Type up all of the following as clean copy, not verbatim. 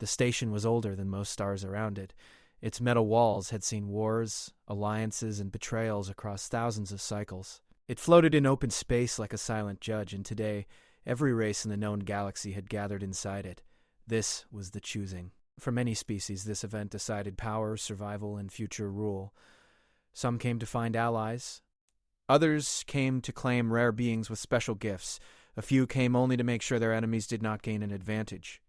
The station was older than most stars around it. Its metal walls had seen wars, alliances, and betrayals across thousands of cycles. It floated in open space like a silent judge, and today, every race in the known galaxy had gathered inside it. This was the choosing. For many species, this event decided power, survival, and future rule. Some came to find allies. Others came to claim rare beings with special gifts. A few came only to make sure their enemies did not gain an advantage.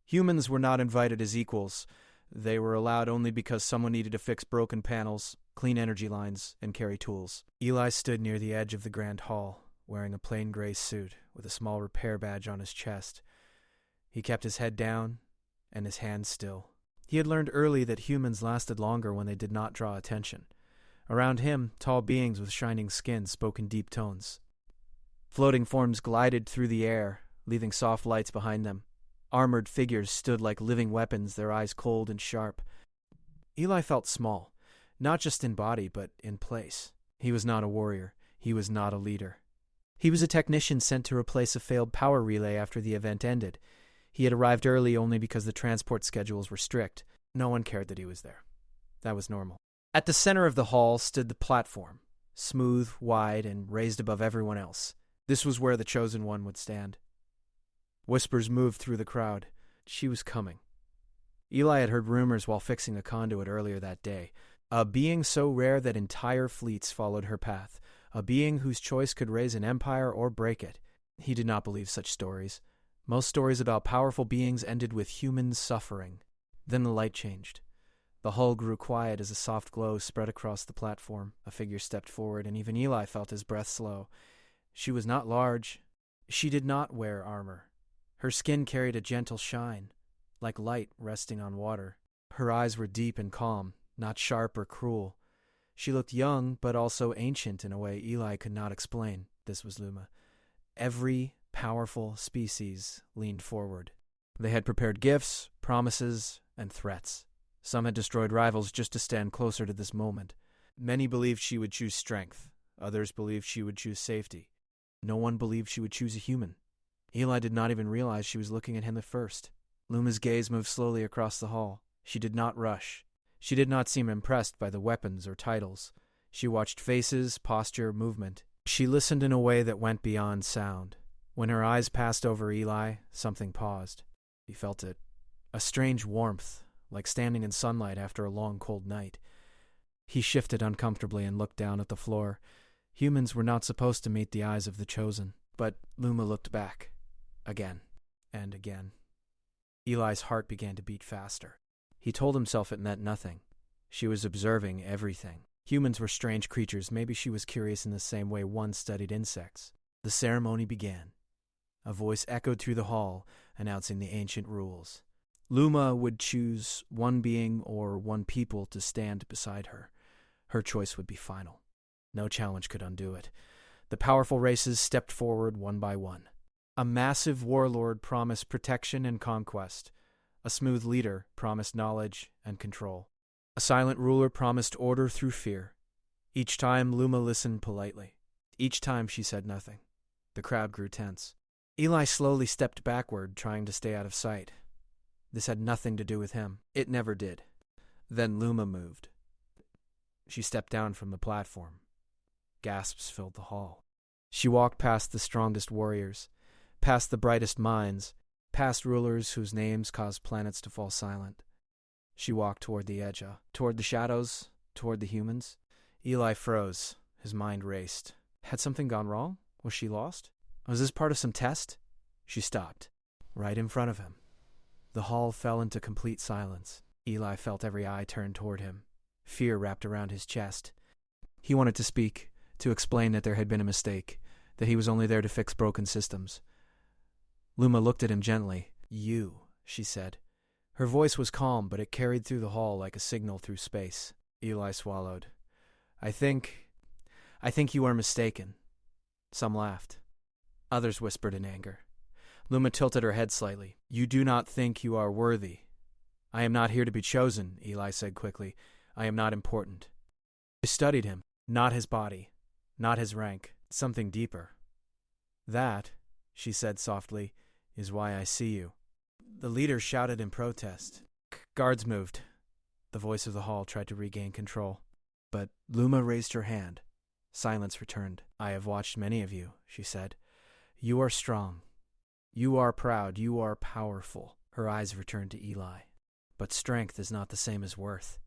Humans were not invited as equals. They were allowed only because someone needed to fix broken panels, clean energy lines, and carry tools. Eli stood near the edge of the grand hall, wearing a plain gray suit with a small repair badge on his chest. He kept his head down and his hands still. He had learned early that humans lasted longer when they did not draw attention. Around him, tall beings with shining skin spoke in deep tones. Floating forms glided through the air, leaving soft lights behind them. Armored figures stood like living weapons, their eyes cold and sharp. Eli felt small, not just in body, but in place. He was not a warrior. He was not a leader. He was a technician sent to replace a failed power relay after the event ended. He had arrived early only because the transport schedules were strict. No one cared that he was there. That was normal. At the center of the hall stood the platform, smooth, wide, and raised above everyone else. This was where the chosen one would stand. Whispers moved through the crowd. She was coming. Eli had heard rumors while fixing a conduit earlier that day. A being so rare that entire fleets followed her path. A being whose choice could raise an empire or break it. He did not believe such stories. Most stories about powerful beings ended with humans suffering. Then the light changed. The hall grew quiet as a soft glow spread across the platform. A figure stepped forward, and even Eli felt his breath slow. She was not large. She did not wear armor. Her skin carried a gentle shine, like light resting on water. Her eyes were deep and calm, not sharp or cruel. She looked young, but also ancient in a way Eli could not explain. This was Luma. Every powerful species leaned forward. They had prepared gifts, promises, and threats. Some had destroyed rivals just to stand closer to this moment. Many believed she would choose strength. Others believed she would choose safety. No one believed she would choose a human. Eli did not even realize she was looking at him at first. Luma's gaze moved slowly across the hall. She did not rush. She did not seem impressed by the weapons or titles. She watched faces, posture, movement. She listened in a way that went beyond sound. When her eyes passed over Eli, something paused. He felt it. A strange warmth, like standing in sunlight after a long, cold night. He shifted uncomfortably and looked down at the floor. Humans were not supposed to meet the eyes of the chosen. But Luma looked back. Again. And again. Eli's heart began to beat faster. He told himself it meant nothing. She was observing everything. Humans were strange creatures. Maybe she was curious in the same way one studied insects. The ceremony began. A voice echoed through the hall, announcing the ancient rules. Luma would choose one being or one people to stand beside her. Her choice would be final. No challenge could undo it. The powerful races stepped forward one by one. A massive warlord promised protection and conquest. A smooth leader promised knowledge and control. A silent ruler promised order through fear. Each time, Luma listened politely. Each time, she said nothing. The crowd grew tense. Eli slowly stepped backward, trying to stay out of sight. This had nothing to do with him. It never did. Then Luma moved. She stepped down from the platform. Gasps filled the hall. She walked past the strongest warriors, past the brightest minds, past rulers whose names caused planets to fall silent. She walked toward the edge, toward the shadows, toward the humans. Eli froze. His mind raced. Had something gone wrong? Was she lost? Was this part of some test? She stopped, right in front of him. The hall fell into complete silence. Eli felt every eye turned toward him. Fear wrapped around his chest. He wanted to speak, to explain that there had been a mistake, that he was only there to fix broken systems. Luma looked at him gently. "You," she said. Her voice was calm, but it carried through the hall like a signal through space. Eli swallowed. I think you are mistaken." Some laughed. Others whispered in anger. Luma tilted her head slightly. "You do not think you are worthy." "I am not here to be chosen," Eli said quickly. "I am not important." She studied him, not his body, not his rank, something deeper. "That," she said softly, "is why I see you." The leader shouted in protest. Guards moved. The voice of the hall tried to regain control. But Luma raised her hand. Silence returned. I have watched many of you, she said. You are strong. You are proud. You are powerful. Her eyes returned to Eli. But strength is not the same as worth.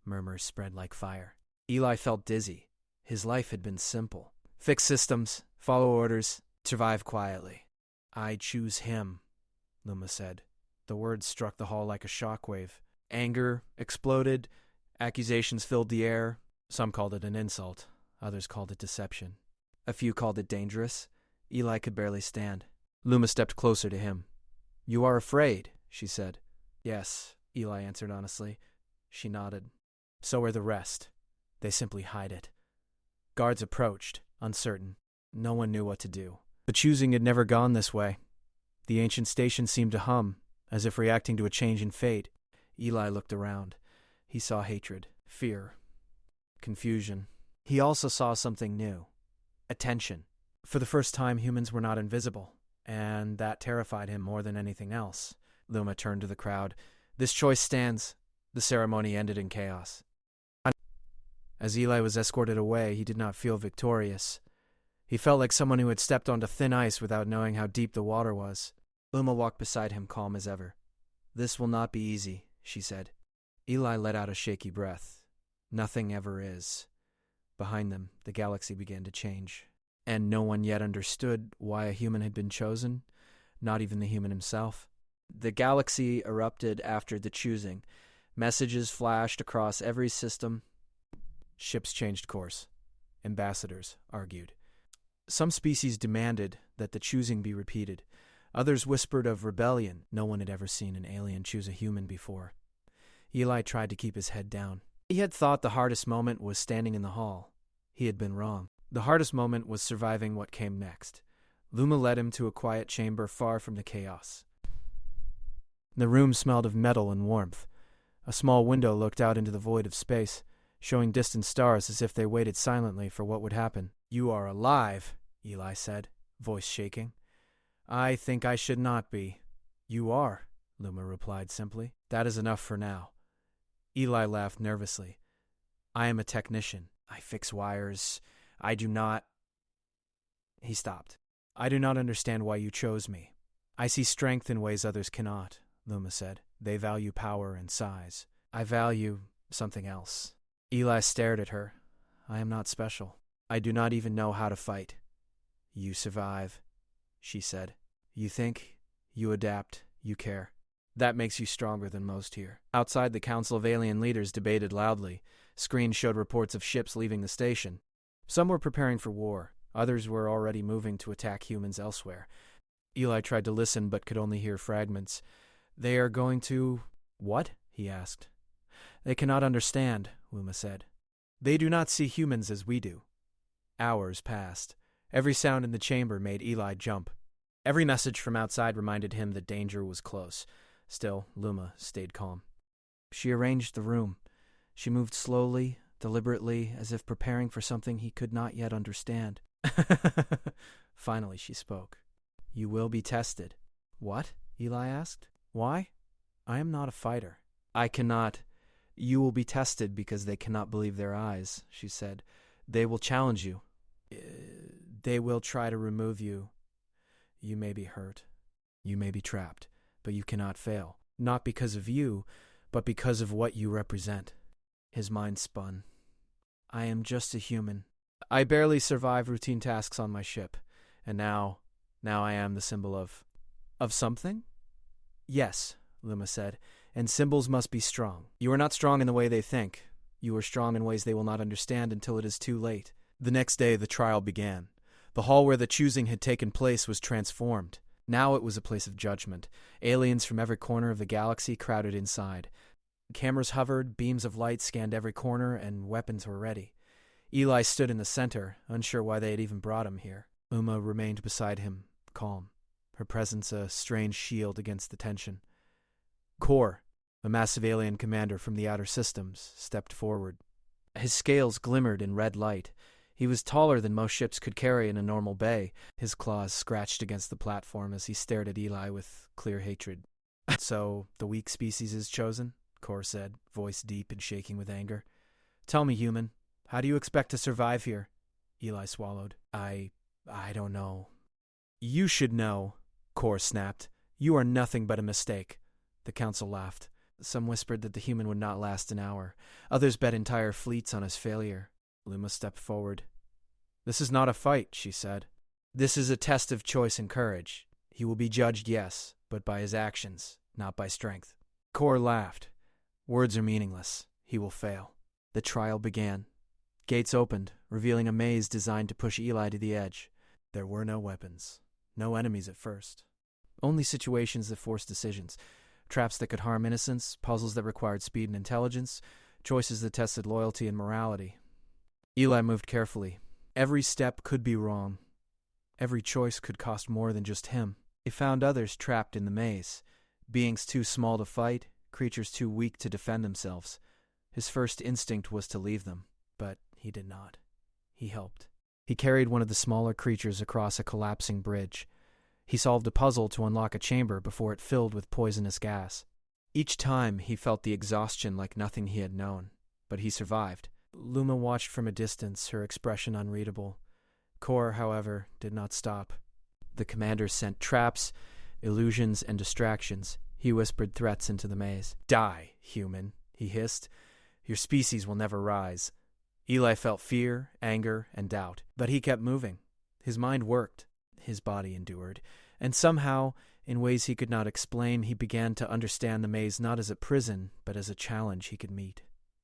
Murmurs spread like fire. Eli felt dizzy. His life had been simple. Fix systems, follow orders, survive quietly. I choose him, Luma said. The words struck the hall like a shockwave. Anger exploded. Accusations filled the air. Some called it an insult. Others called it deception. A few called it dangerous. Eli could barely stand. Luma stepped closer to him. You are afraid, she said. Yes, Eli answered honestly. She nodded. So are the rest. They simply hide it. Guards approached, uncertain. No one knew what to do. The choosing had never gone this way. The ancient station seemed to hum, as if reacting to a change in fate. Eli looked around. He saw hatred, fear, confusion. He also saw something new. Attention. For the first time, humans were not invisible, and that terrified him more than anything else. Luma turned to the crowd. This choice stands. The ceremony ended in chaos. As Eli was escorted away, he did not feel victorious. He felt like someone who had stepped onto thin ice without knowing how deep the water was. Luma walked beside him, calm as ever. This will not be easy, she said. Eli let out a shaky breath. Nothing ever is. Behind them, the galaxy began to change. And no one yet understood why a human had been chosen, not even the human himself. The galaxy erupted after the choosing. Messages flashed across every system. Ships changed course. Ambassadors argued. Some species demanded that the choosing be repeated. Others whispered of rebellion. No one had ever seen an alien choose a human before. Eli tried to keep his head down. He had thought the hardest moment was standing in the hall. He had been wrong. The hardest moment was surviving what came next. Luma led him to a quiet chamber far from the chaos. The room smelled of metal and warmth. A small window looked out into the void of space, showing distant stars as if they waited silently for what would happen. You are alive, Eli said, voice shaking. I think I should not be. You are, Luma replied simply. That is enough for now. Eli laughed nervously. I am a technician. I fix wires. I do not... He stopped. I do not understand why you chose me. I see strength in ways others cannot, Luma said. They value power and size. I value something else. Eli stared at her. I am not special. I do not even know how to fight. You survive, she said. You think, you adapt, you care. That makes you stronger than most here. Outside, the Council of Alien Leaders debated loudly. Screens showed reports of ships leaving the station. Some were preparing for war. Others were already moving to attack humans elsewhere. Eli tried to listen but could only hear fragments. They are going to... What? He asked. They cannot understand, Luma said. They do not see humans as we do. Hours passed. Every sound in the chamber made Eli jump. Every message from outside reminded him that danger was close. Still, Luma stayed calm. She arranged the room. She moved slowly, deliberately, as if preparing for something he could not yet understand. Finally, she spoke. You will be tested. What? Eli asked. Why? I am not a fighter. I cannot. You will be tested because they cannot believe their eyes, she said. They will challenge you. They will try to remove you. You may be hurt. You may be trapped, but you cannot fail. Not because of you, but because of what you represent. His mind spun. I am just a human. I barely survive routine tasks on my ship, and now I am the symbol of something? Yes, Luma said, and symbols must be strong. You are not strong in the way they think. You are strong in ways they will not understand until it is too late. The next day, the trial began. The hall where the choosing had taken place was transformed. Now it was a place of judgment. Aliens from every corner of the galaxy crowded inside. Cameras hovered, beams of light scanned every corner, and weapons were ready. Eli stood in the center, unsure why they had even brought him here. Uma remained beside him, calm, her presence a strange shield against the tension. Kor, a massive alien commander from the outer systems, stepped forward. His scales glimmered in red light. He was taller than most ships could carry in a normal bay. His claws scratched against the platform as he stared at Eli with clear hatred. So, the weak species is chosen? Kor said, voice deep and shaking with anger. Tell me, human, how do you expect to survive here? Eli swallowed. I don't know. You should know, Kor snapped. You are nothing but a mistake. The council laughed. Some whispered that the human would not last an hour. Others bet entire fleets on his failure. Luma stepped forward. This is not a fight, she said. This is a test of choice and courage. He will be judged, yes, but by his actions, not by strength. Kor laughed. Words are meaningless. He will fail. The trial began. Gates opened, revealing a maze designed to push Eli to the edge. There were no weapons. No enemies at first. Only situations that forced decisions. Traps that could harm innocents, puzzles that required speed and intelligence, choices that tested loyalty and morality. Eli moved carefully. Every step could be wrong. Every choice could cost more than just him. He found others trapped in the maze. Beings too small to fight, creatures too weak to defend themselves. His first instinct was to leave them, but he did not. He helped. He carried one of the smaller creatures across a collapsing bridge. He solved a puzzle to unlock a chamber before it filled with poisonous gas. Each time he felt the exhaustion like nothing he had known, but he survived. Luma watched from a distance, her expression unreadable. Kor, however, did not stop. The commander sent traps, illusions, and distractions. He whispered threats into the maze. Die, human, he hissed. Your species will never rise. Eli felt fear, anger, and doubt, but he kept moving. His mind worked. His body endured. And somehow, in ways he could not explain, he began to understand the maze not as a prison, but as a challenge he could meet.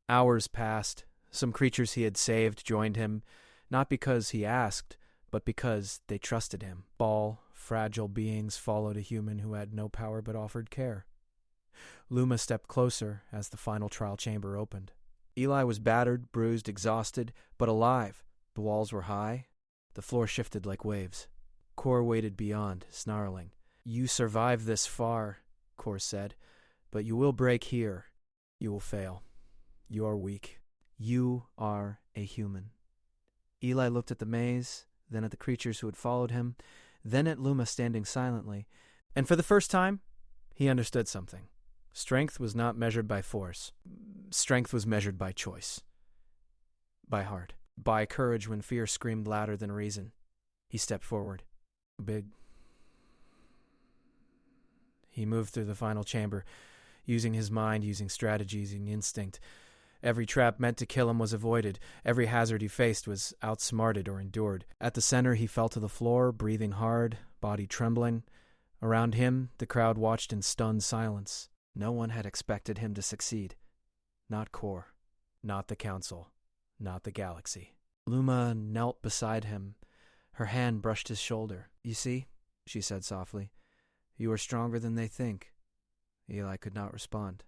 Hours passed. Some creatures he had saved joined him, not because he asked, but because they trusted him. Small, fragile beings followed a human who had no power but offered care. Luma stepped closer as the final trial chamber opened. Eli was battered, bruised, exhausted, but alive. The walls were high. The floor shifted like waves. Kor waited beyond, snarling. You survived this far, Kor said, but you will break here. You will fail. You are weak. You are a human. Eli looked at the maze, then at the creatures who had followed him, then at Luma standing silently, and for the first time, he understood something. Strength was not measured by force. Strength was measured by choice. By heart. By courage when fear screamed louder than reason. He stepped forward. He moved through the final chamber, using his mind, using strategy, using instinct. Every trap meant to kill him was avoided. Every hazard he faced was outsmarted or endured. At the center, he fell to the floor, breathing hard, body trembling. Around him, the crowd watched in stunned silence. No one had expected him to succeed. Not Kor. Not the Council. Not the galaxy. Luma knelt beside him. Her hand brushed his shoulder. You see, she said softly, you are stronger than they think. Eli could not respond.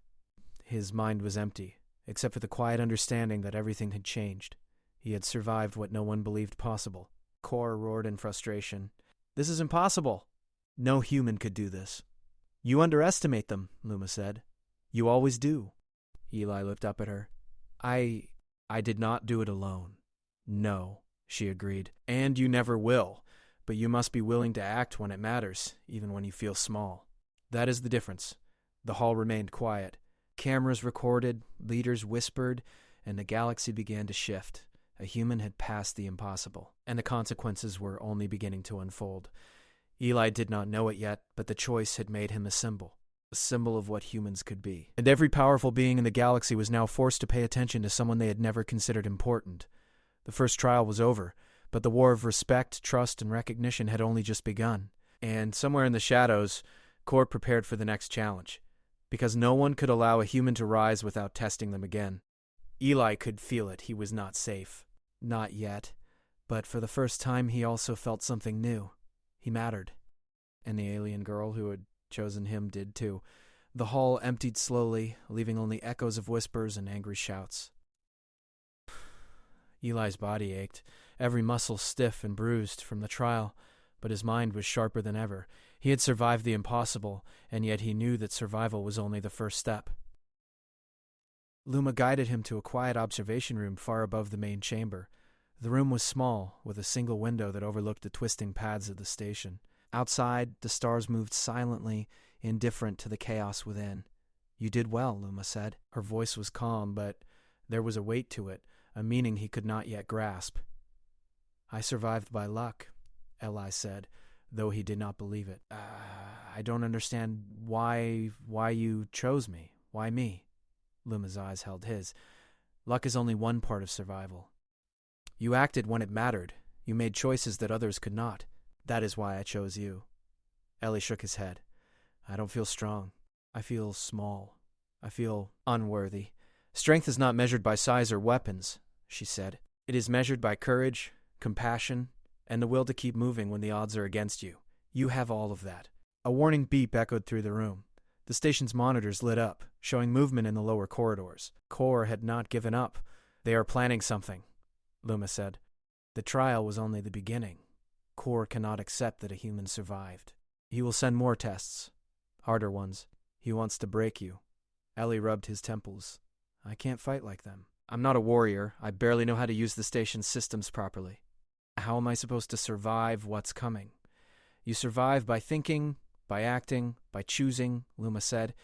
His mind was empty, except for the quiet understanding that everything had changed. He had survived what no one believed possible. Kor roared in frustration. This is impossible. No human could do this. You underestimate them, Luma said. You always do. Eli looked up at her. I did not do it alone. No, she agreed. And you never will. But you must be willing to act when it matters, even when you feel small. That is the difference. The hall remained quiet. Cameras recorded, leaders whispered, and the galaxy began to shift. A human had passed the impossible, and the consequences were only beginning to unfold. Eli did not know it yet, but the choice had made him a symbol of what humans could be. And every powerful being in the galaxy was now forced to pay attention to someone they had never considered important. The first trial was over, but the war of respect, trust, and recognition had only just begun. And somewhere in the shadows, Kor prepared for the next challenge, because no one could allow a human to rise without testing them again. Eli could feel it. He was not safe. Not yet. But for the first time, he also felt something new. He mattered. And the alien girl who had chosen him did too. The hall emptied slowly, leaving only echoes of whispers and angry shouts. Eli's body ached, every muscle stiff and bruised from the trial, but his mind was sharper than ever. He had survived the impossible, and yet he knew that survival was only the first step. Luma guided him to a quiet observation room far above the main chamber. The room was small, with a single window that overlooked the twisting paths of the station. Outside, the stars moved silently, indifferent to the chaos within. "You did well," Luma said. Her voice was calm, but there was a weight to it, a meaning he could not yet grasp. "I survived by luck," Eli said, though he did not believe it. I don't understand why you chose me. Why me?" Luma's eyes held his. "Luck is only one part of survival. You acted when it mattered. You made choices that others could not. That is why I chose you." Ellie shook his head. "I don't feel strong. I feel small. I feel unworthy. Strength is not measured by size or weapons," she said. "It is measured by courage, compassion, and the will to keep moving when the odds are against you. You have all of that." A warning beep echoed through the room. The station's monitors lit up, showing movement in the lower corridors. Core had not given up. "They are planning something," Luma said. "The trial was only the beginning. Core cannot accept that a human survived. He will send more tests. Harder ones. He wants to break you." Ellie rubbed his temples. "I can't fight like them. I'm not a warrior. I barely know how to use the station's systems properly. How am I supposed to survive what's coming?" "You survive by thinking, by acting, by choosing," Luma said,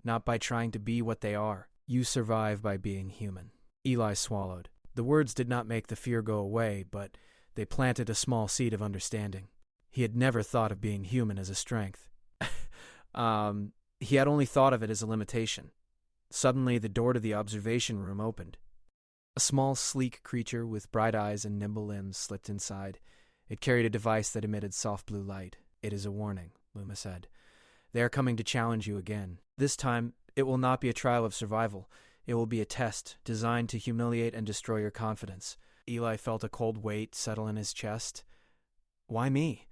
"not by trying to be what they are. You survive by being human." Eli swallowed. The words did not make the fear go away, but they planted a small seed of understanding. He had never thought of being human as a strength. He had only thought of it as a limitation. Suddenly, the door to the observation room opened. A small, sleek creature with bright eyes and nimble limbs slipped inside. It carried a device that emitted soft blue light. "It is a warning," Luma said. "They are coming to challenge you again. This time, it will not be a trial of survival. It will be a test designed to humiliate and destroy your confidence." Eli felt a cold weight settle in his chest. "Why me?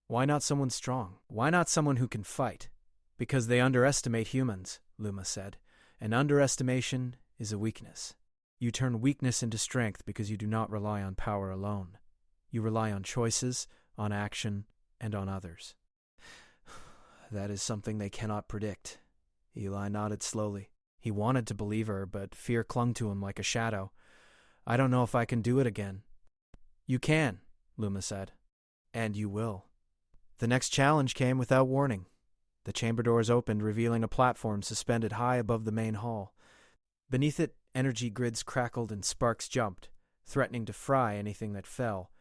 Why not someone strong? Why not someone who can fight?" "Because they underestimate humans," Luma said. "And underestimation is a weakness. You turn weakness into strength because you do not rely on power alone. You rely on choices, on action, and on others." "That is something they cannot predict." Eli nodded slowly. He wanted to believe her, but fear clung to him like a shadow. "I don't know if I can do it again." "You can," Luma said. "And you will." The next challenge came without warning. The chamber doors opened, revealing a platform suspended high above the main hall. Beneath it, energy grids crackled and sparks jumped, threatening to fry anything that fell.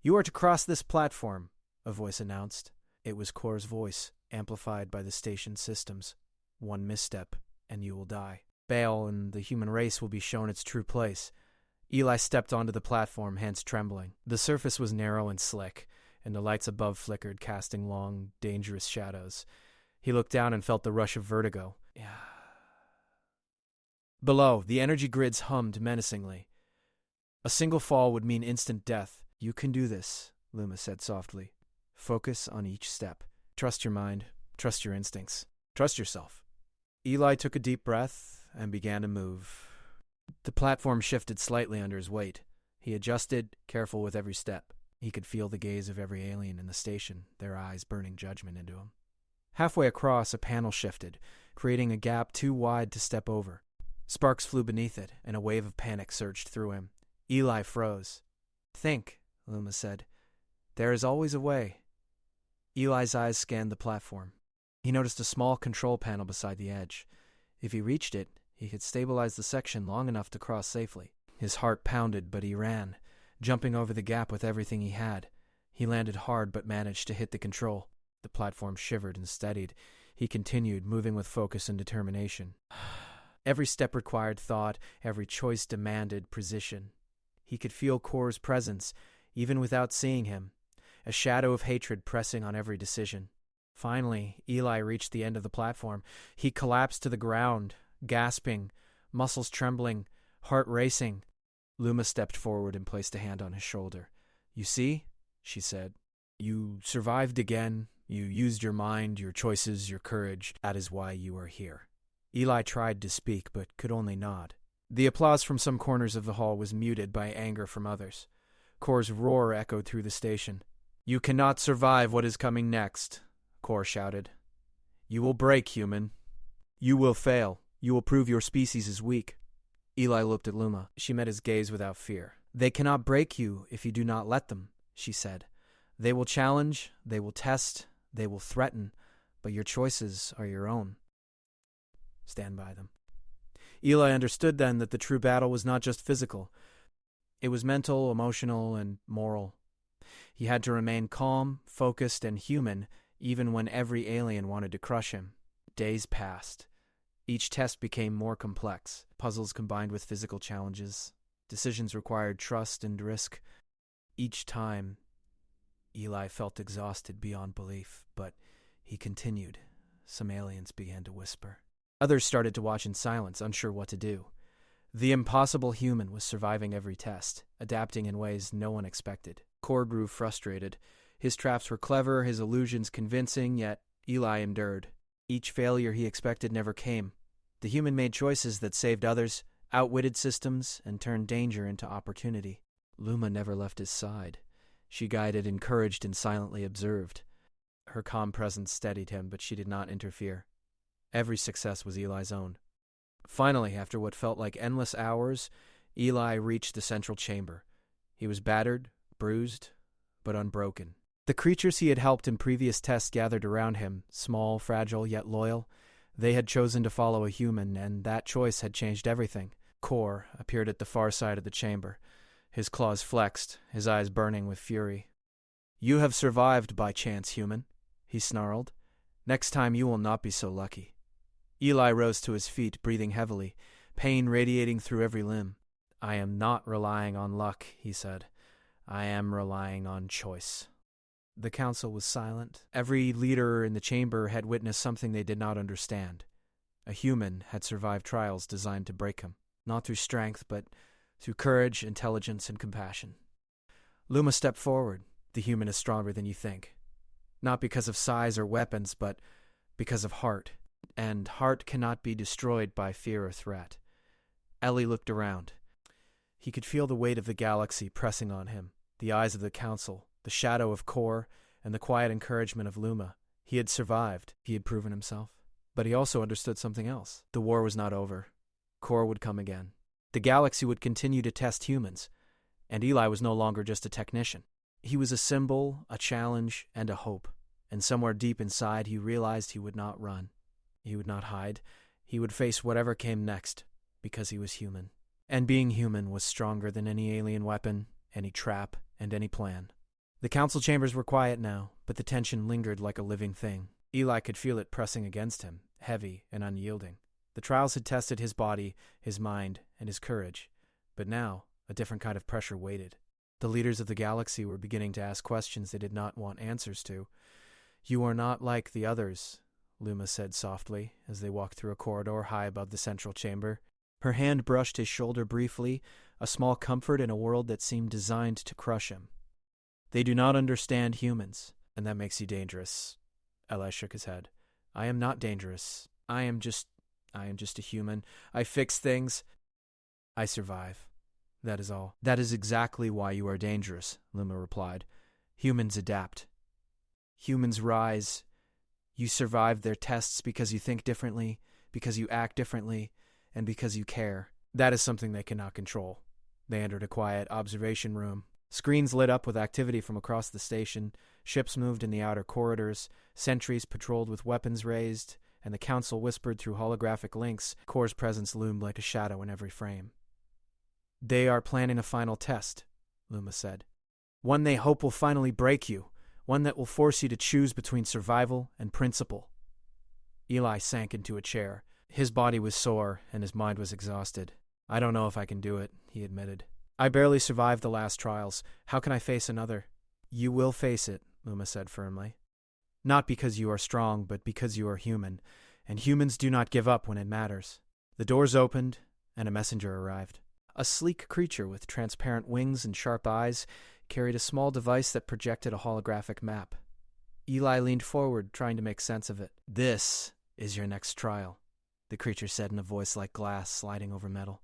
"You are to cross this platform," a voice announced. It was Core's voice, amplified by the station systems. "One misstep, and you will die. Baal and the human race will be shown its true place." Eli stepped onto the platform, hands trembling. The surface was narrow and slick, and the lights above flickered, casting long, dangerous shadows. He looked down and felt the rush of vertigo. Below, the energy grids hummed menacingly. A single fall would mean instant death. "You can do this," Luma said softly. "Focus on each step. Trust your mind. Trust your instincts. Trust yourself." Eli took a deep breath and began to move. The platform shifted slightly under his weight. He adjusted, careful with every step. He could feel the gaze of every alien in the station, their eyes burning judgment into him. Halfway across, a panel shifted, creating a gap too wide to step over. Sparks flew beneath it, and a wave of panic surged through him. Eli froze. "Think," Luma said. "There is always a way." Eli's eyes scanned the platform. He noticed a small control panel beside the edge. If he reached it, he could stabilize the section long enough to cross safely. His heart pounded, but he ran, jumping over the gap with everything he had. He landed hard but managed to hit the control. The platform shivered and steadied. He continued, moving with focus and determination. Every step required thought, every choice demanded precision. He could feel Core's presence, even without seeing him, a shadow of hatred pressing on every decision. Finally, Eli reached the end of the platform. He collapsed to the ground, gasping, muscles trembling, heart racing. Luma stepped forward and placed a hand on his shoulder. "You see," she said, "you survived again. You used your mind, your choices, your courage. That is why you are here." Eli tried to speak, but could only nod. The applause from some corners of the hall was muted by anger from others. Core's roar echoed through the station. "You cannot survive what is coming next," Core shouted. "You will break, human. You will fail. You will prove your species is weak." Eli looked at Luma. She met his gaze without fear. "They cannot break you if you do not let them," she said. "They will challenge, they will test, they will threaten, but your choices are your own. Stand by them. Eli understood then that the true battle was not just physical. It was mental, emotional, and moral. He had to remain calm, focused, and human, even when every alien wanted to crush him. Days passed. Each test became more complex. Puzzles combined with physical challenges. Decisions required trust and risk. Each time, Eli felt exhausted beyond belief, but he continued. Some aliens began to whisper. Others started to watch in silence, unsure what to do. The impossible human was surviving every test, adapting in ways no one expected. Kor grew frustrated. His traps were clever, his illusions convincing, yet Eli endured. Each failure he expected never came. The human made choices that saved others, outwitted systems, and turned danger into opportunity. Luma never left his side. She guided, encouraged, and silently observed. Her calm presence steadied him, but she did not interfere. Every success was Eli's own. Finally, after what felt like endless hours, Eli reached the central chamber. He was battered, bruised, but unbroken. The creatures he had helped in previous tests gathered around him, small, fragile, yet loyal. They had chosen to follow a human, and that choice had changed everything. Kor appeared at the far side of the chamber, his claws flexed, his eyes burning with fury. "You have survived by chance, human," he snarled. "Next time you will not be so lucky." Eli rose to his feet, breathing heavily, pain radiating through every limb. "I am not relying on luck," he said. "I am relying on choice." The council was silent. Every leader in the chamber had witnessed something they did not understand. A human had survived trials designed to break him, not through strength, but through courage, intelligence, and compassion. Luma stepped forward. "The human is stronger than you think. Not because of size or weapons, but because of heart. And heart cannot be destroyed by fear or threat." Ellie looked around. He could feel the weight of the galaxy pressing on him, the eyes of the council, the shadow of Kor, and the quiet encouragement of Luma. He had survived. He had proven himself. But he also understood something else. The war was not over. Kor would come again. The galaxy would continue to test humans, and Eli was no longer just a technician. He was a symbol, a challenge, and a hope. And somewhere deep inside, he realized he would not run. He would not hide. He would face whatever came next, because he was human. And being human was stronger than any alien weapon, any trap, and any plan. The council chambers were quiet now, but the tension lingered like a living thing. Eli could feel it pressing against him, heavy and unyielding. The trials had tested his body, his mind, and his courage. But now, a different kind of pressure waited. The leaders of the galaxy were beginning to ask questions they did not want answers to. "You are not like the others," Luma said softly, as they walked through a corridor high above the central chamber. Her hand brushed his shoulder briefly, a small comfort in a world that seemed designed to crush him. "They do not understand humans, and that makes you dangerous." Eli shook his head. "I am not dangerous. I am just a human. I fix things. I survive. That is all." "That is exactly why you are dangerous," Luma replied. "Humans adapt. Humans rise. You survive their tests because you think differently, because you act differently, and because you care. That is something they cannot control." They entered a quiet observation room. Screens lit up with activity from across the station, ships moved in the outer corridors, sentries patrolled with weapons raised, and the council whispered through holographic links. Kor's presence loomed like a shadow in every frame. "They are planning a final test," Luma said. "One they hope will finally break you, one that will force you to choose between survival and principle." Eli sank into a chair. His body was sore, and his mind was exhausted. "I don't know if I can do it," he admitted. "I barely survived the last trials. How can I face another?" "You will face it," Luma said firmly. "Not because you are strong, but because you are human, and humans do not give up when it matters." The doors opened, and a messenger arrived. A sleek creature with transparent wings and sharp eyes carried a small device that projected a holographic map. Eli leaned forward, trying to make sense of it. "This is your next trial," the creature said in a voice like glass sliding over metal.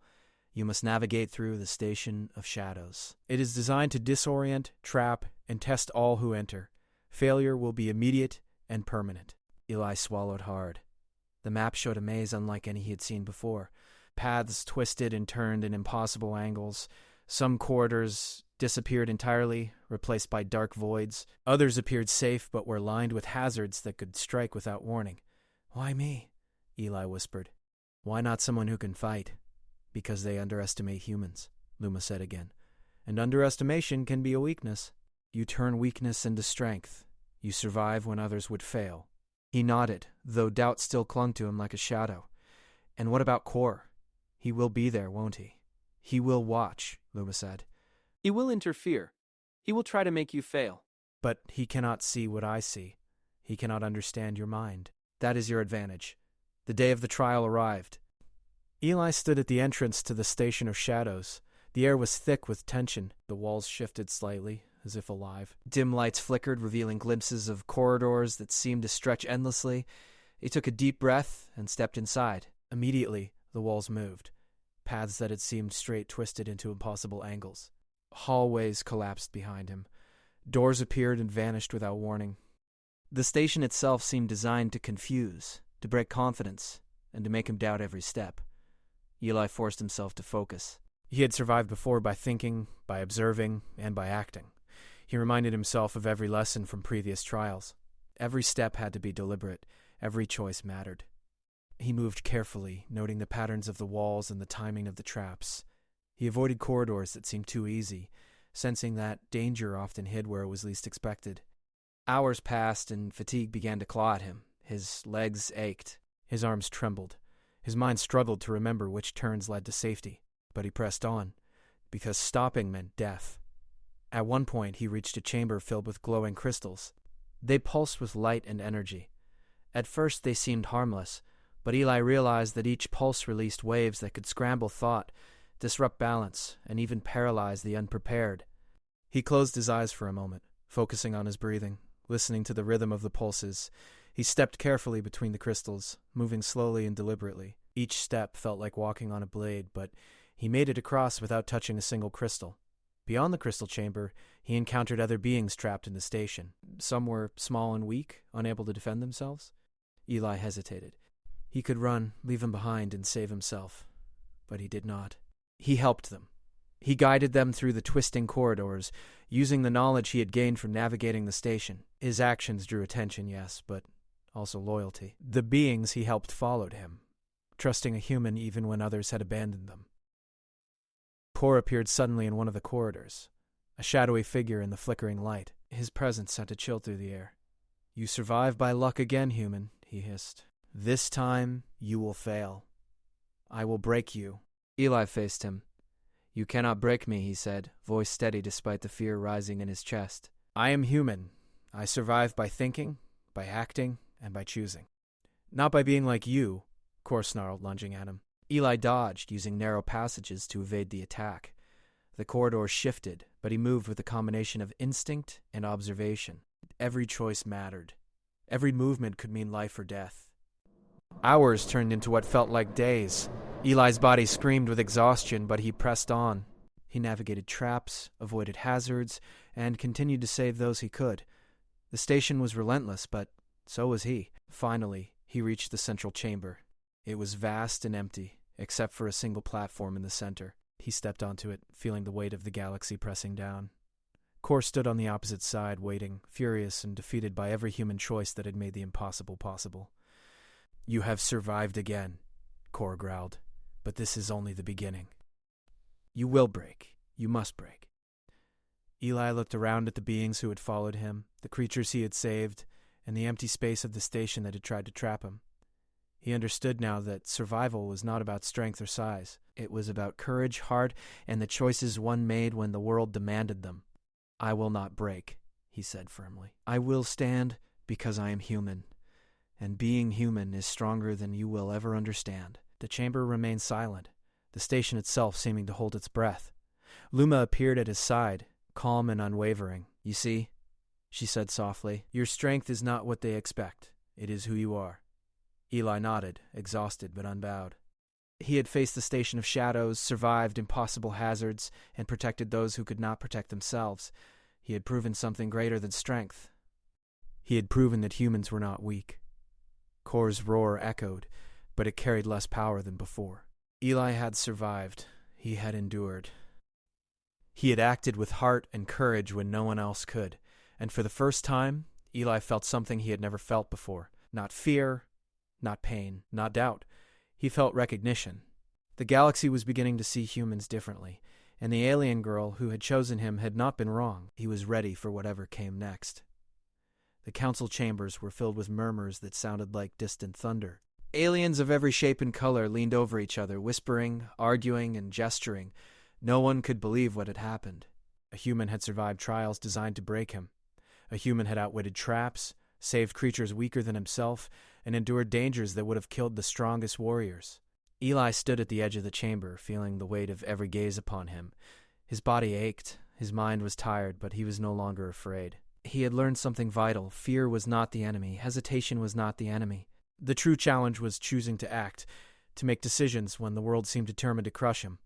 "You must navigate through the Station of Shadows. It is designed to disorient, trap, and test all who enter. Failure will be immediate and permanent." Eli swallowed hard. The map showed a maze unlike any he had seen before. Paths twisted and turned in impossible angles, Some corridors disappeared entirely, replaced by dark voids. Others appeared safe but were lined with hazards that could strike without warning. "Why me?" Eli whispered. "Why not someone who can fight?" "Because they underestimate humans," Luma said again. "And underestimation can be a weakness. You turn weakness into strength. You survive when others would fail." He nodded, though doubt still clung to him like a shadow. "And what about Kor? He will be there, won't he?" "He will watch," Luma said. "He will interfere. He will try to make you fail. But he cannot see what I see. He cannot understand your mind. That is your advantage." The day of the trial arrived. Eli stood at the entrance to the Station of Shadows. The air was thick with tension. The walls shifted slightly, as if alive. Dim lights flickered, revealing glimpses of corridors that seemed to stretch endlessly. He took a deep breath and stepped inside. Immediately, the walls moved. Paths that had seemed straight twisted into impossible angles. Hallways collapsed behind him. Doors appeared and vanished without warning. The station itself seemed designed to confuse, to break confidence, and to make him doubt every step. Eli forced himself to focus. He had survived before by thinking, by observing, and by acting. He reminded himself of every lesson from previous trials. Every step had to be deliberate. Every choice mattered. He moved carefully, noting the patterns of the walls and the timing of the traps. He avoided corridors that seemed too easy, sensing that danger often hid where it was least expected. Hours passed, and fatigue began to claw at him. His legs ached. His arms trembled. His mind struggled to remember which turns led to safety. But he pressed on, because stopping meant death. At one point, he reached a chamber filled with glowing crystals. They pulsed with light and energy. At first, they seemed harmless, but Eli realized that each pulse released waves that could scramble thought, disrupt balance, and even paralyze the unprepared. He closed his eyes for a moment, focusing on his breathing, listening to the rhythm of the pulses. He stepped carefully between the crystals, moving slowly and deliberately. Each step felt like walking on a blade, but he made it across without touching a single crystal. Beyond the crystal chamber, he encountered other beings trapped in the station. Some were small and weak, unable to defend themselves. Eli hesitated. He could run, leave them behind, and save himself. But he did not. He helped them. He guided them through the twisting corridors, using the knowledge he had gained from navigating the station. His actions drew attention, yes, but also loyalty. The beings he helped followed him, trusting a human even when others had abandoned them. Kor appeared suddenly in one of the corridors, a shadowy figure in the flickering light. His presence sent a chill through the air. "You survive by luck again, human," he hissed. "This time, you will fail. I will break you." Eli faced him. "You cannot break me," he said, voice steady despite the fear rising in his chest. "I am human. I survive by thinking, by acting, and by choosing. Not by being like you," Kor snarled, lunging at him. Eli dodged, using narrow passages to evade the attack. The corridors shifted, but he moved with a combination of instinct and observation. Every choice mattered. Every movement could mean life or death. Hours turned into what felt like days. Eli's body screamed with exhaustion, but he pressed on. He navigated traps, avoided hazards, and continued to save those he could. The station was relentless, but so was he. Finally, he reached the central chamber. It was vast and empty, except for a single platform in the center. He stepped onto it, feeling the weight of the galaxy pressing down. Kor stood on the opposite side, waiting, furious and defeated by every human choice that had made the impossible possible. "You have survived again," Kor growled, "but this is only the beginning. You will break. You must break." Eli looked around at the beings who had followed him, the creatures he had saved, and the empty space of the station that had tried to trap him. He understood now that survival was not about strength or size. It was about courage, heart, and the choices one made when the world demanded them. "I will not break," he said firmly. "I will stand because I am human, and being human is stronger than you will ever understand." The chamber remained silent, the station itself seeming to hold its breath. Luma appeared at his side, calm and unwavering. "You see," she said softly, "your strength is not what they expect. It is who you are." Eli nodded, exhausted but unbowed. He had faced the Station of Shadows, survived impossible hazards, and protected those who could not protect themselves. He had proven something greater than strength. He had proven that humans were not weak. Kor's roar echoed, but it carried less power than before. Eli had survived. He had endured. He had acted with heart and courage when no one else could, and for the first time, Eli felt something he had never felt before. Not fear, not pain, not doubt. He felt recognition. The galaxy was beginning to see humans differently, and the alien girl who had chosen him had not been wrong. He was ready for whatever came next. The council chambers were filled with murmurs that sounded like distant thunder. Aliens of every shape and color leaned over each other, whispering, arguing, and gesturing. No one could believe what had happened. A human had survived trials designed to break him. A human had outwitted traps, saved creatures weaker than himself, and endured dangers that would have killed the strongest warriors. Eli stood at the edge of the chamber, feeling the weight of every gaze upon him. His body ached, his mind was tired, but he was no longer afraid. He had learned something vital. Fear was not the enemy. Hesitation was not the enemy. The true challenge was choosing to act, to make decisions when the world seemed determined to crush him.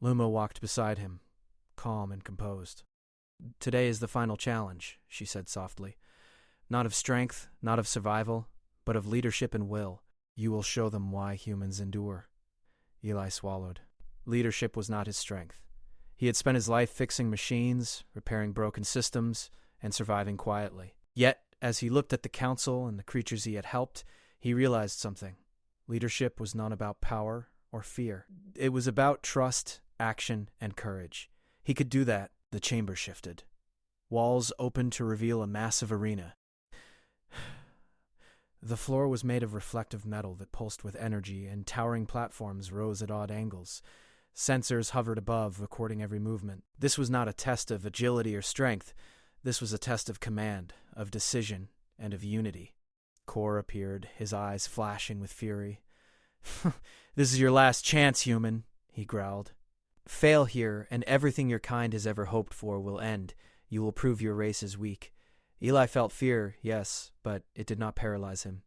Luma walked beside him, calm and composed. "Today is the final challenge," she said softly. "Not of strength, not of survival, but of leadership and will. You will show them why humans endure." Eli swallowed. Leadership was not his strength. He had spent his life fixing machines, repairing broken systems, and surviving quietly. Yet, as he looked at the council and the creatures he had helped, he realized something. Leadership was not about power or fear. It was about trust, action, and courage. He could do that. The chamber shifted. Walls opened to reveal a massive arena. The floor was made of reflective metal that pulsed with energy, and towering platforms rose at odd angles. Sensors hovered above, recording every movement. This was not a test of agility or strength. This was a test of command, of decision, and of unity. Kor appeared, his eyes flashing with fury. "This is your last chance, human," he growled. "Fail here, and everything your kind has ever hoped for will end. You will prove your race is weak." Eli felt fear, yes, but it did not paralyze him.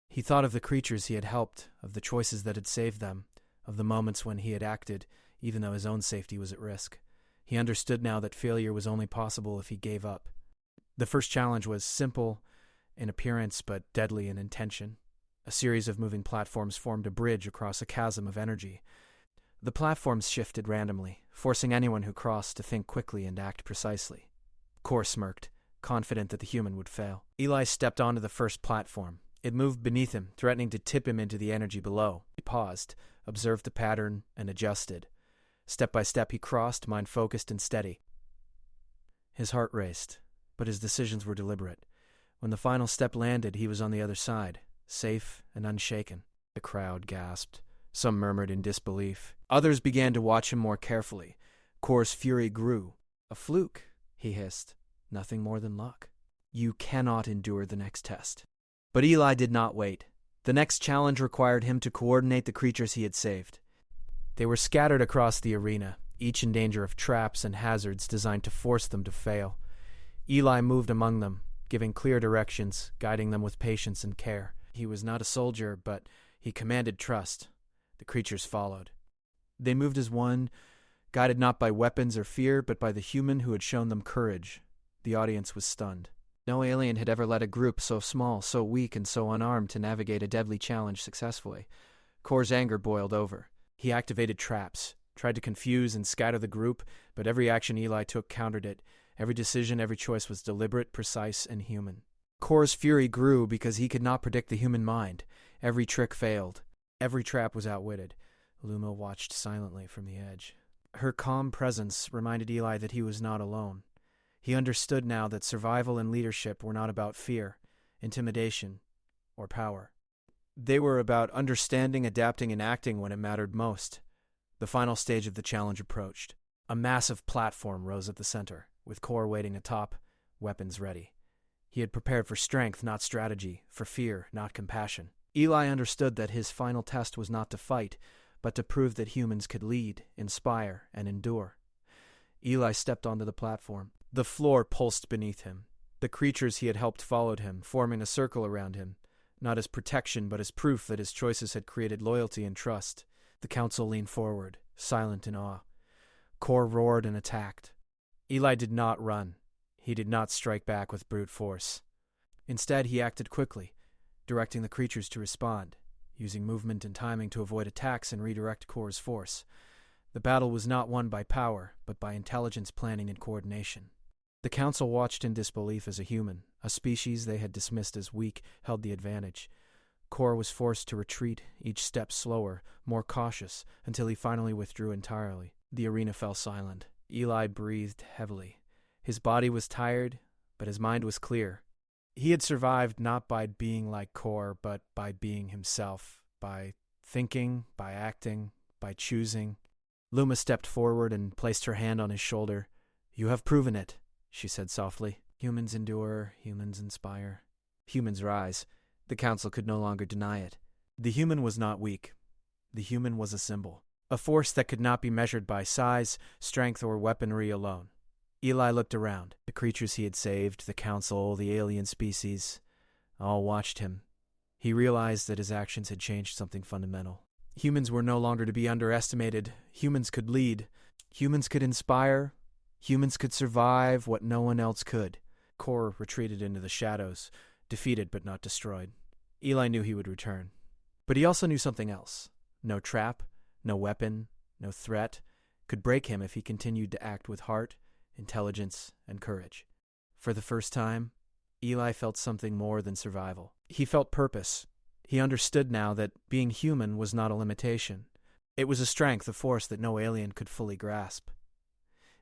He thought of the creatures he had helped, of the choices that had saved them, of the moments when he had acted, even though his own safety was at risk. He understood now that failure was only possible if he gave up. The first challenge was simple in appearance but deadly in intention. A series of moving platforms formed a bridge across a chasm of energy. The platforms shifted randomly, forcing anyone who crossed to think quickly and act precisely. Kor smirked, confident that the human would fail. Eli stepped onto the first platform. It moved beneath him, threatening to tip him into the energy below. He paused, observed the pattern, and adjusted. Step by step he crossed, mind focused and steady. His heart raced, but his decisions were deliberate. When the final step landed, he was on the other side, safe and unshaken. The crowd gasped. Some murmured in disbelief. Others began to watch him more carefully. Kor's fury grew. "A fluke," he hissed. "Nothing more than luck. You cannot endure the next test." But Eli did not wait. The next challenge required him to coordinate the creatures he had saved. They were scattered across the arena, each in danger of traps and hazards designed to force them to fail. Eli moved among them, giving clear directions, guiding them with patience and care. He was not a soldier, but he commanded trust. The creatures followed. They moved as one, guided not by weapons or fear, but by the human who had shown them courage. The audience was stunned. No alien had ever led a group so small, so weak, and so unarmed to navigate a deadly challenge successfully. Kor's anger boiled over. He activated traps, tried to confuse and scatter the group, but every action Eli took countered it. Every decision, every choice was deliberate, precise, and human. Kor's fury grew because he could not predict the human mind. Every trick failed. Every trap was outwitted. Luma watched silently from the edge. Her calm presence reminded Eli that he was not alone. He understood now that survival and leadership were not about fear, intimidation, or power. They were about understanding, adapting, and acting when it mattered most. The final stage of the challenge approached. A massive platform rose at the center, with Kor waiting atop, weapons ready. He had prepared for strength, not strategy, for fear, not compassion. Eli understood that his final test was not to fight, but to prove that humans could lead, inspire, and endure. Eli stepped onto the platform. The floor pulsed beneath him. The creatures he had helped followed him, forming a circle around him, not as protection but as proof that his choices had created loyalty and trust. The council leaned forward, silent in awe. Kor roared and attacked. Eli did not run. He did not strike back with brute force. Instead, he acted quickly, directing the creatures to respond, using movement and timing to avoid attacks and redirect Kor's force. The battle was not won by power, but by intelligence, planning, and coordination. The council watched in disbelief as a human, a species they had dismissed as weak, held the advantage. Kor was forced to retreat, each step slower, more cautious, until he finally withdrew entirely. The arena fell silent. Eli breathed heavily. His body was tired, but his mind was clear. He had survived not by being like Kor, but by being himself, by thinking, by acting, by choosing. Luma stepped forward and placed her hand on his shoulder. "You have proven it," she said softly. "Humans endure, humans inspire. Humans rise." The council could no longer deny it. The human was not weak. The human was a symbol, a force that could not be measured by size, strength, or weaponry alone. Eli looked around. The creatures he had saved, the council, the alien species, all watched him. He realized that his actions had changed something fundamental. Humans were no longer to be underestimated. Humans could lead. Humans could inspire. Humans could survive what no one else could. Kor retreated into the shadows, defeated but not destroyed. Eli knew he would return. But he also knew something else. No trap, no weapon, no threat could break him if he continued to act with heart, intelligence, and courage. For the first time, Eli felt something more than survival. He felt purpose. He understood now that being human was not a limitation. It was a strength, a force that no alien could fully grasp.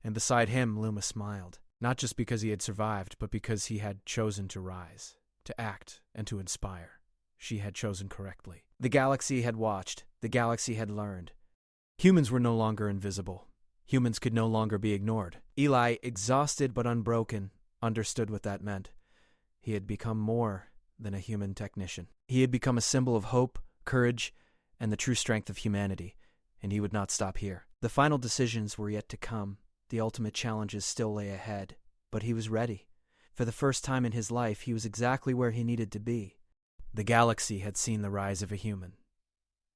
And beside him, Luma smiled, not just because he had survived, but because he had chosen to rise, to act, and to inspire. She had chosen correctly. The galaxy had watched. The galaxy had learned. Humans were no longer invisible. Humans could no longer be ignored. Eli, exhausted but unbroken, understood what that meant. He had become more than a human technician. He had become a symbol of hope, courage, and the true strength of humanity, and he would not stop here. The final decisions were yet to come. The ultimate challenges still lay ahead, but he was ready. For the first time in his life, he was exactly where he needed to be. The galaxy had seen the rise of a human,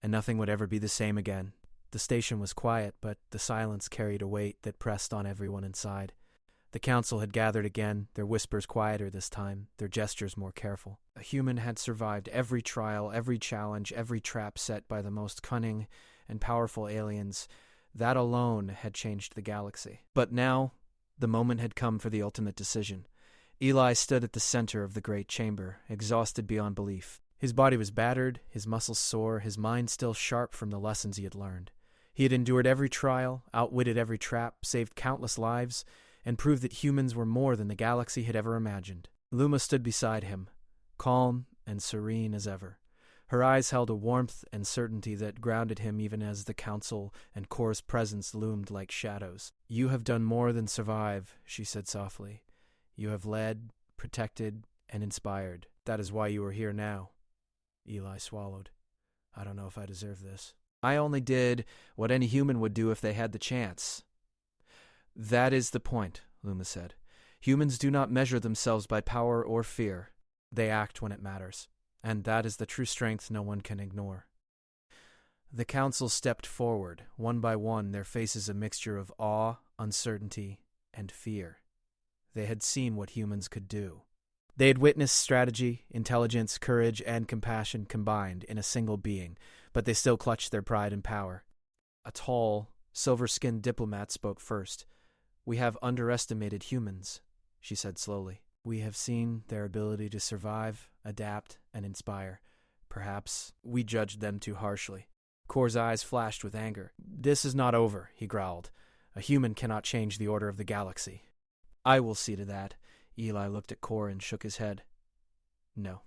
and nothing would ever be the same again. The station was quiet, but the silence carried a weight that pressed on everyone inside. The council had gathered again, their whispers quieter this time, their gestures more careful. A human had survived every trial, every challenge, every trap set by the most cunning and powerful aliens. That alone had changed the galaxy. But now, the moment had come for the ultimate decision. Eli stood at the center of the great chamber, exhausted beyond belief. His body was battered, his muscles sore, his mind still sharp from the lessons he had learned. He had endured every trial, outwitted every trap, saved countless lives, and proved that humans were more than the galaxy had ever imagined. Luma stood beside him, calm and serene as ever. Her eyes held a warmth and certainty that grounded him even as the council and Kor's presence loomed like shadows. "You have done more than survive," she said softly. "You have led, protected, and inspired. That is why you are here now." Eli swallowed. "I don't know if I deserve this." "I only did what any human would do if they had the chance." "That is the point," Luma said. "Humans do not measure themselves by power or fear. They act when it matters. And that is the true strength no one can ignore." The council stepped forward, one by one, their faces a mixture of awe, uncertainty, and fear. They had seen what humans could do. They had witnessed strategy, intelligence, courage, and compassion combined in a single being, but they still clutched their pride and power. A tall, silver-skinned diplomat spoke first. "We have underestimated humans," she said slowly. "We have seen their ability to survive, adapt, and inspire. Perhaps we judged them too harshly." Kor's eyes flashed with anger. "This is not over," he growled. "A human cannot change the order of the galaxy." "I will see to that." Eli looked at Kor and shook his head. "No.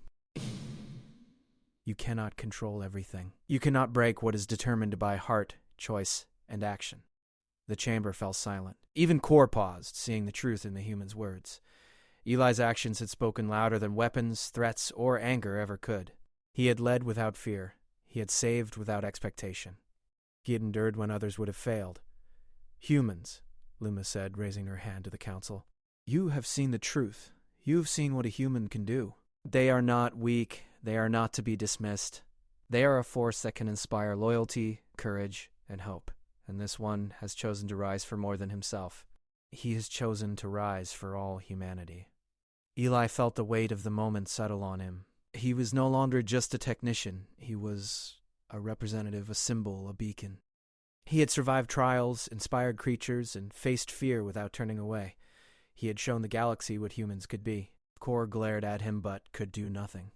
You cannot control everything. You cannot break what is determined by heart, choice, and action." The chamber fell silent. Even Kor paused, seeing the truth in the human's words. Eli's actions had spoken louder than weapons, threats, or anger ever could. He had led without fear. He had saved without expectation. He had endured when others would have failed. "Humans," Luma said, raising her hand to the council. "You have seen the truth. You have seen what a human can do. They are not weak. They are not to be dismissed. They are a force that can inspire loyalty, courage, and hope. And this one has chosen to rise for more than himself. He has chosen to rise for all humanity." Eli felt the weight of the moment settle on him. He was no longer just a technician. He was a representative, a symbol, a beacon. He had survived trials, inspired creatures, and faced fear without turning away. He had shown the galaxy what humans could be. Kor glared at him but could do nothing.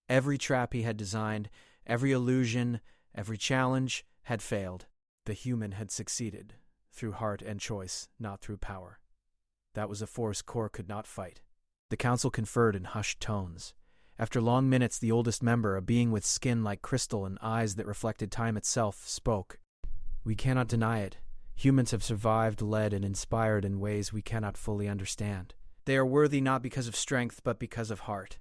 Every trap he had designed, every illusion, every challenge had failed. The human had succeeded, through heart and choice, not through power. That was a force Kor could not fight. The council conferred in hushed tones. After long minutes, the oldest member, a being with skin like crystal and eyes that reflected time itself, spoke. "We cannot deny it. Humans have survived, led, and inspired in ways we cannot fully understand. They are worthy not because of strength, but because of heart.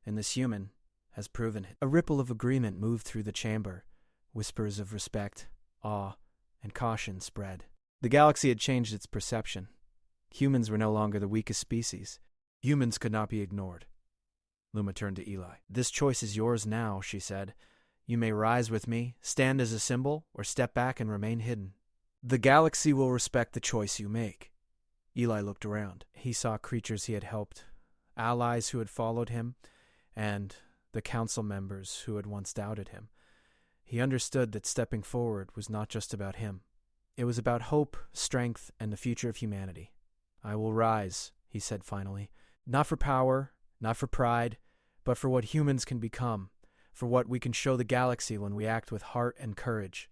And this human has proven it." A ripple of agreement moved through the chamber. Whispers of respect, awe, and caution spread. The galaxy had changed its perception. Humans were no longer the weakest species. Humans could not be ignored. Luma turned to Eli. "This choice is yours now," she said. "You may rise with me, stand as a symbol, or step back and remain hidden. The galaxy will respect the choice you make." Eli looked around. He saw creatures he had helped, allies who had followed him, and the council members who had once doubted him. He understood that stepping forward was not just about him. It was about hope, strength, and the future of humanity. "I will rise," he said finally. "Not for power, not for pride, but for what humans can become, for what we can show the galaxy when we act with heart and courage."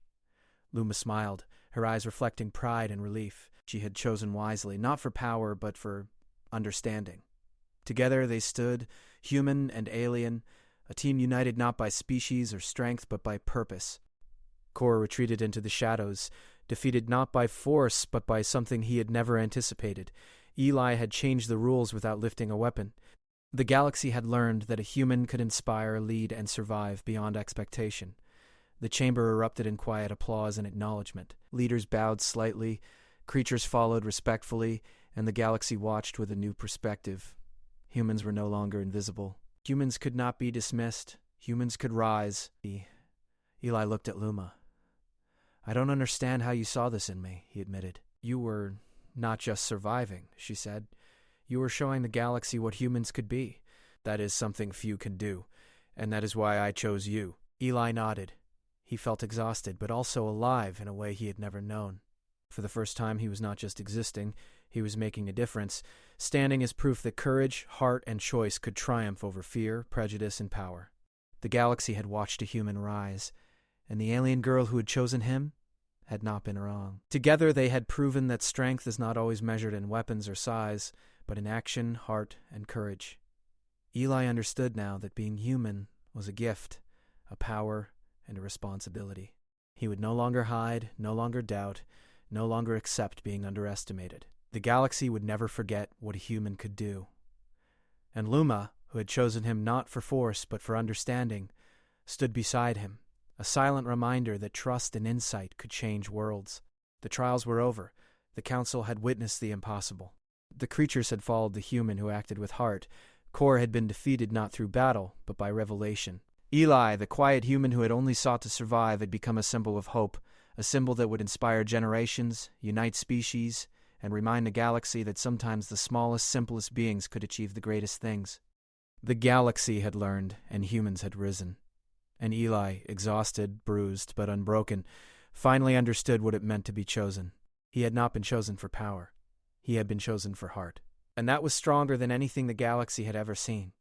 Luma smiled, her eyes reflecting pride and relief. She had chosen wisely, not for power, but for understanding. Together they stood, human and alien, a team united not by species or strength, but by purpose. Kor retreated into the shadows, defeated not by force, but by something he had never anticipated. Eli had changed the rules without lifting a weapon. The galaxy had learned that a human could inspire, lead, and survive beyond expectation. The chamber erupted in quiet applause and acknowledgement. Leaders bowed slightly, creatures followed respectfully, and the galaxy watched with a new perspective. Humans were no longer invisible. Humans could not be dismissed. Humans could rise. Eli looked at Luma. "I don't understand how you saw this in me," he admitted. "You were not just surviving," she said. "You were showing the galaxy what humans could be. That is something few can do, and that is why I chose you." Eli nodded. He felt exhausted, but also alive in a way he had never known. For the first time, he was not just existing, he was making a difference, standing as proof that courage, heart, and choice could triumph over fear, prejudice, and power. The galaxy had watched a human rise, and the alien girl who had chosen him had not been wrong. Together they had proven that strength is not always measured in weapons or size, but in action, heart, and courage. Eli understood now that being human was a gift, a power, and a responsibility. He would no longer hide, no longer doubt, no longer accept being underestimated. The galaxy would never forget what a human could do. And Luma, who had chosen him not for force but for understanding, stood beside him, a silent reminder that trust and insight could change worlds. The trials were over. The council had witnessed the impossible. The creatures had followed the human who acted with heart. Kor had been defeated not through battle, but by revelation. Eli, the quiet human who had only sought to survive, had become a symbol of hope, a symbol that would inspire generations, unite species, and remind the galaxy that sometimes the smallest, simplest beings could achieve the greatest things. The galaxy had learned, and humans had risen. And Eli, exhausted, bruised, but unbroken, finally understood what it meant to be chosen. He had not been chosen for power. He had been chosen for heart. And that was stronger than anything the galaxy had ever seen.